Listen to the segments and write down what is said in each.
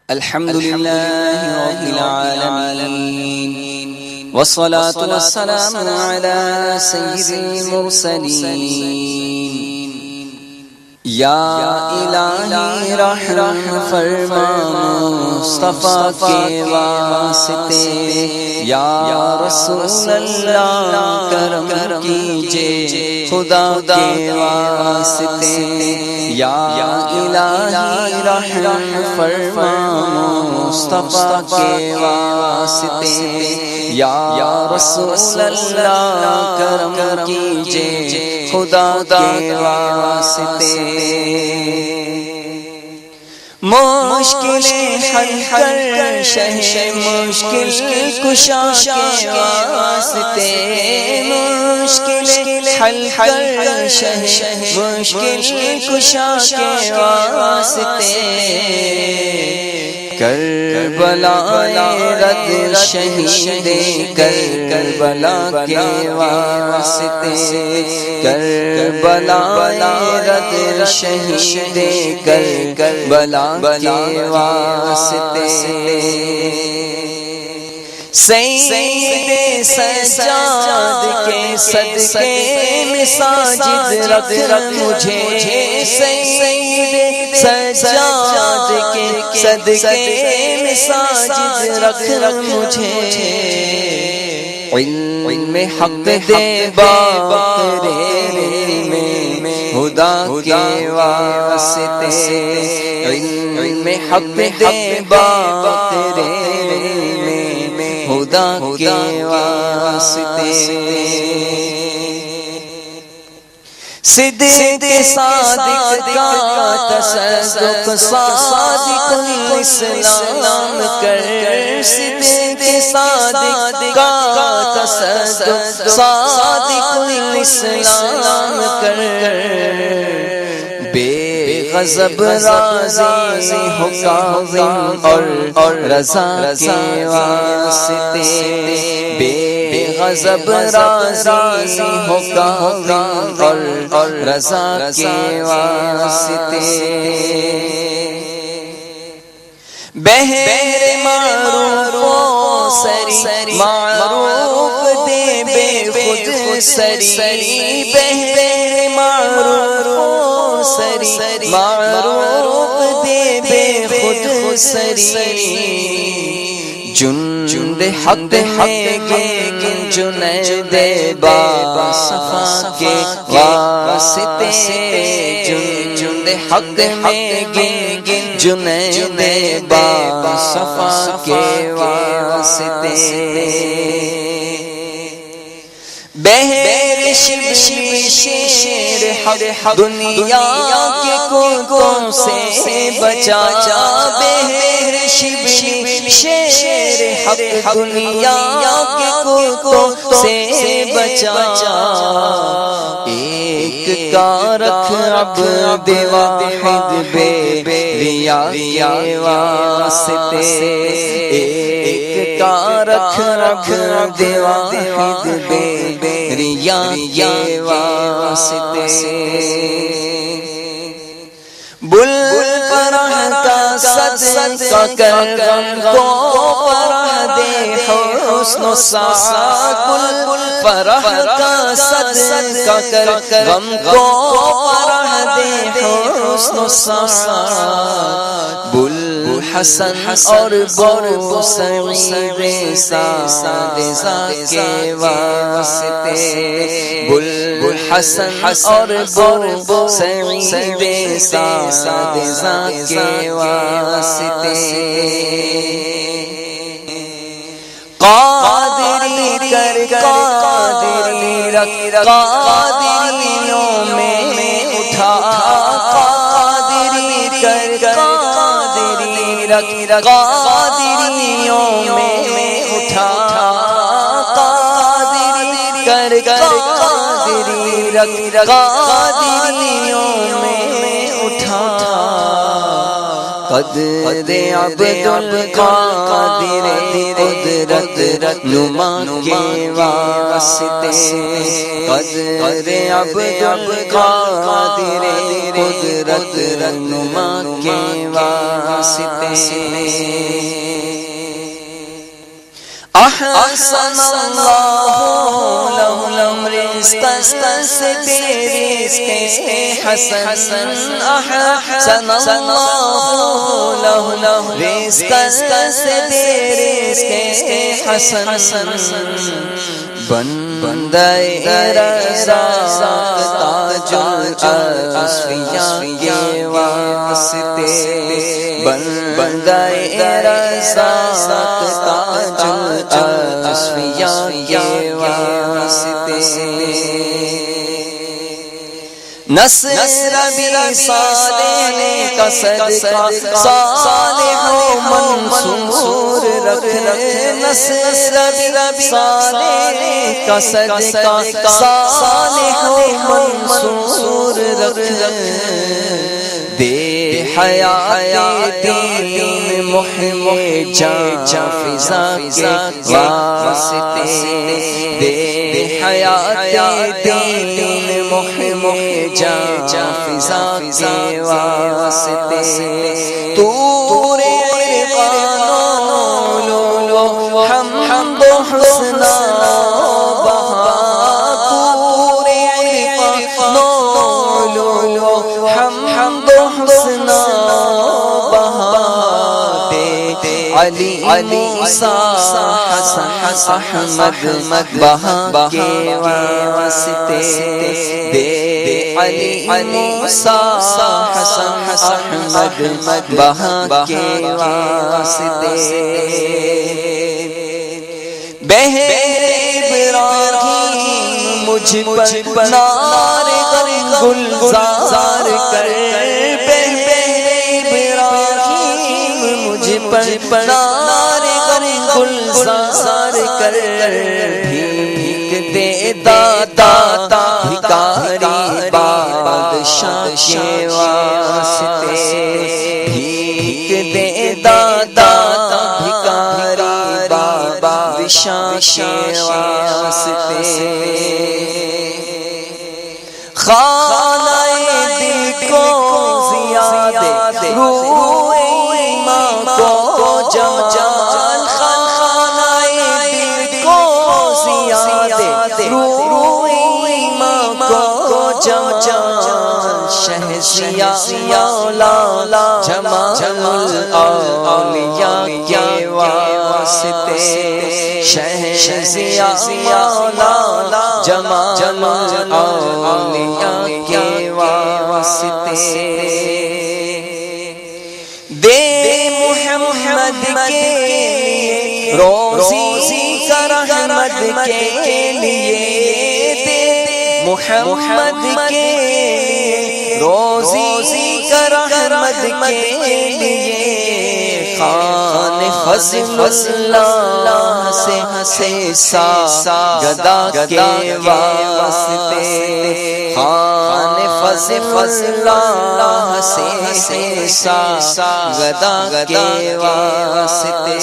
الحمد لله رب العالمين والصلاة والسلام على سيد المرسلين یا الہی رحم فرما مصطفیٰ کے واسطے، یا رسول اللہ کرم کیجئے خدا کے واسطے، یا الہی رحم فرما مصطفیٰ کے واسطے، یا رسول اللہ کرم کیجئے خدا کے واسطے۔ مشکلیں حل کر شہ مشکل کشا کے واسطے، مشکلیں حل کر شہ مشکل کشا کے واسطے، کربلا رد شہید کربلا کے واسطے، کربلا رد شہید کربلا کے واسطے، سید سجاد کے صدقے مساجد رکھ مجھے، سید سجاد کے صدقے مساجد رکھ مجھے، علم حق دے باقرے میں خدا کے واسطے، علم حق دے باقرے میں خدا کے واسطے، صدق صادق کا تصدق صادق الاسلام کر، صدق صادق کا تصدق صادق الاسلام کر، بے غضب راضی ہو کاظم اور رضا کے واسطے، بے غضب راضی ہو کاظم اور رضا کے واسطے، بہر معروف سری معروف دے بے خود سری، بہر معروف سری معروف دے بے خود سری، جند حق ہے گن جنید با صفا کے واسطے، جند حق ہے گن جنید با صفا کے واسطے، بہر شیر حق دنیا کے کوکوں سے بچا، بہر شیر حق دنیا کے کوکوں سے بچا، ایک کا رکھ عبد واحد بے ریا کے واسطے، ایک کا رکھ عبد واحد بے ریا کے واسطے، بلبل کا صدقہ کر غم کو فرح دے حسن و سعادت، بلبل کا صدقہ کر غم کو فرح دے حسن و سعادت، بلحسن اور بو سعید سادزہ کے واسطے، بلحسن اور بو سعید سادزہ کے واسطے، قادری کر قادری رکھ قادریوں میں اٹھا، قادری کر قادری رکھ قادریوں میں اٹھا، قادری کر قادری رکھ قادریوں میں اٹھا، قدر عبدالقادر قدرت نما کے واسطے قدر عبدالقادر قدرت نما کے واسطے احسن اللہ لہم رزق رزق حسن احسن اللہ لہم رزق حسن بندہ رضا تاج الاسفیاء کے واسطے بندہ رضا تاج الاسفیاء کے واسطے نصر بھی صالح کا صدقہ صالح و منصور رکھ نصر بھی صالح کا صدقہ صالح و منصور رکھ دے حیات دین محیی جان فضا کے واسطے دے حیات دین محیی جان فضا کے واسطے طور عرفان لولو حمد و حسنا بہا طور عرفان لولو حمد و حسنا بہا علی موسیٰ حسن احمد بہا کے واسطے دے علی موسیٰ حسن احمد بہا کے واسطے بہر ابراہیم مجھ پر نار گلزار کر پر نار گلزار کر بھیک دے داتا بھکاری بادشاہ کے واسطے بھیک دے داتا بھکاری بادشاہ کے واسطے خانہ دل کو زیادہ روح جمال خانہ دل کو زیادہ روح ایمان کو جمال شہزیاں مولا جمال الاولیاء کے واسطے شہزیاں مولا جمال الاولیاء کے واسطے دے محمد کے روزی کا رحمت کے لیے دے محمد کے روزی کا رحمت کے لیے خان فضل اللہ سے گدا کے واسطے خان فضل اللہ سے گدا کے واسطے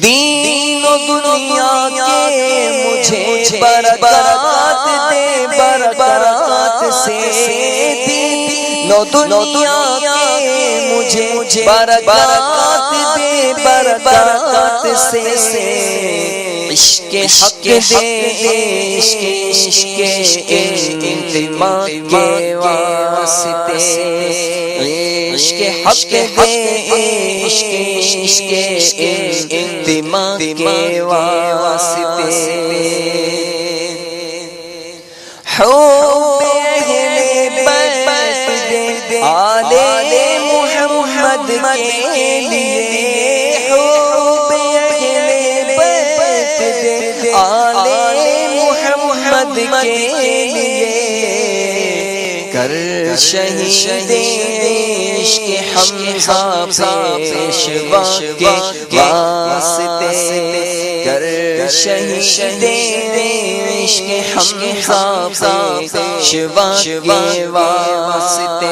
دین و دنیا کے مجھے برکات دے برکات سے دین و دنیا کے مجھے برکات دے برکات سے عشق حق دے عشق انتماء کے واسطے عشق حق دے عشق انتماء کے واسطے حب اہل بیت دے آل محمد کے لیے حب اہل بیت دے آل محمد کے لیے کر شہید عشق حمزہ پیشوا کے واسطے کر شہید عشق حمزہ پیشوا کے واسطے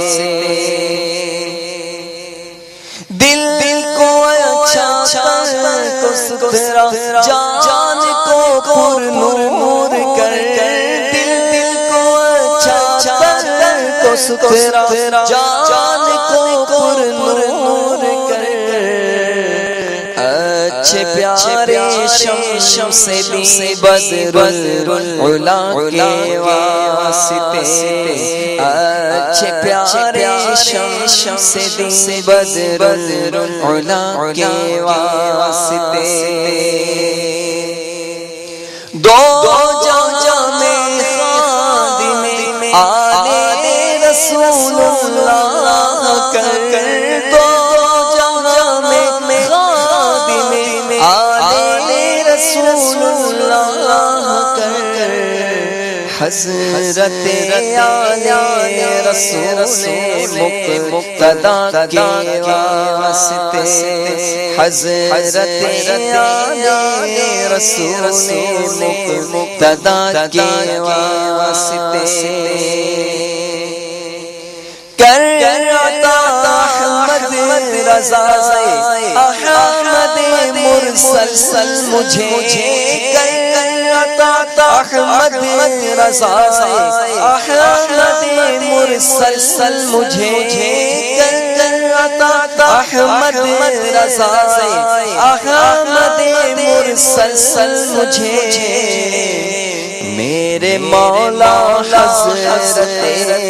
دل کو اچھا کر تو ستھرا جان کو پر نور کر دل کو اچھا کر تو ستھرا جان کو پر نور کر اچھے پیارے شمس دی بدر العلا کے واسطے اچھے پیارے شمس دی بدر العلا کے واسطے دو جہاں میں خادم آل رسول اللہ کر دو جہاں میں خادم آل رسول اللہ کر حضرت آل رسول مقتدی کے واسطے حضرت آل رسول مقتدی کے واسطے کر عطا احمد رضا احمد مرسل مجھے کر عطا احمد رضا احمد مرسل مجھے کر عطا احمد رضا احمد مرسل مجھے میرے مولا حضرت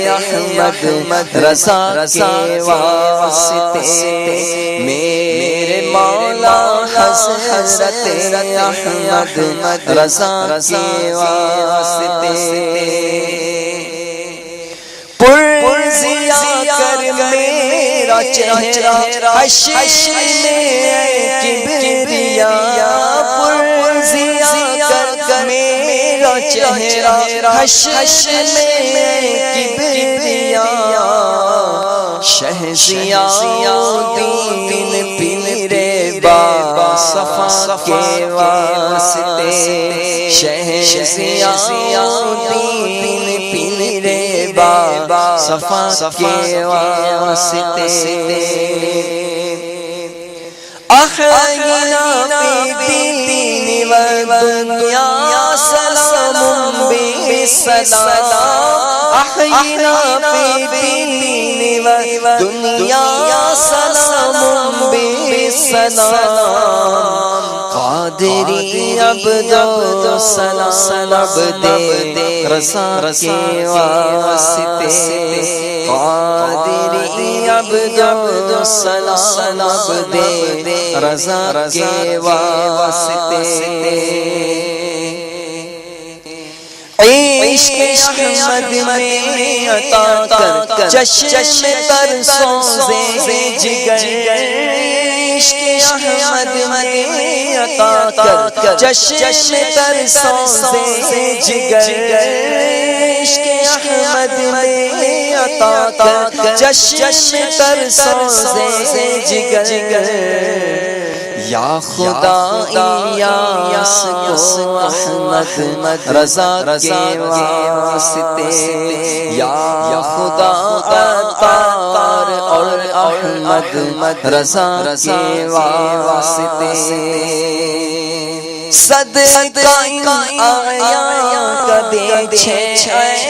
احمد رضا کے واسطے میرے مولا حضرت احمد رضا کے واسطے پرزیا کر میرا چہرہ حشر میں کبریا پرزیا کر میرا چہرہ حشر میں کبریا شہزیاؤدین پیر با صفا کے واسطے شہزیاؤدین پیر با صفا کے واسطے احیینا فی الدین والدنیا سلام بسلام احیینا فی الدین والدنیا سلام بسلام قادری عبد سلام عبد رضا کے واسطے قادری عبد سلام عبد رضا کے واسطے عشق احمد میں عطا کر چشم تر سوزے جگر عشق احمد میں عطا کر چشم تر سوزے جگر عشق احمد میں عطا کر چشم تر سوزے جگر یا خدا الیاس کو احمد رضا کے واسطے یا خدا عطار اور احمد رضا کے واسطے صدقہ آیا کدے چھے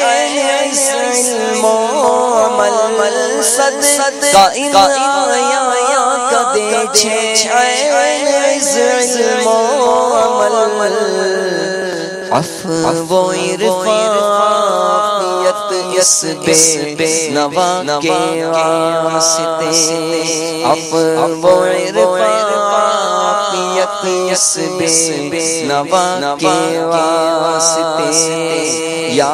علم و عمل صدقہ آیا کدے چھے علم و عمل عفو و عرفان اس بے نوا کے واسطے عفو و عرفان اس بے نوا کے واسطے یا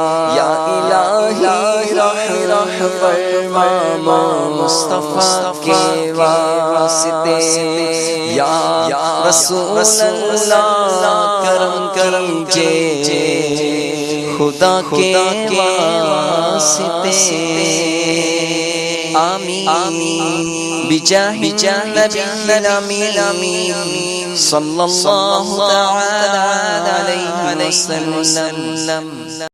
الہی رحم فرما مصطفیٰ کے واسطے یا رسول اللہ کرم کیجئے خدا کے واسطے آمين بجاه النبي الأمين صلى الله تعالى عليه وسلم.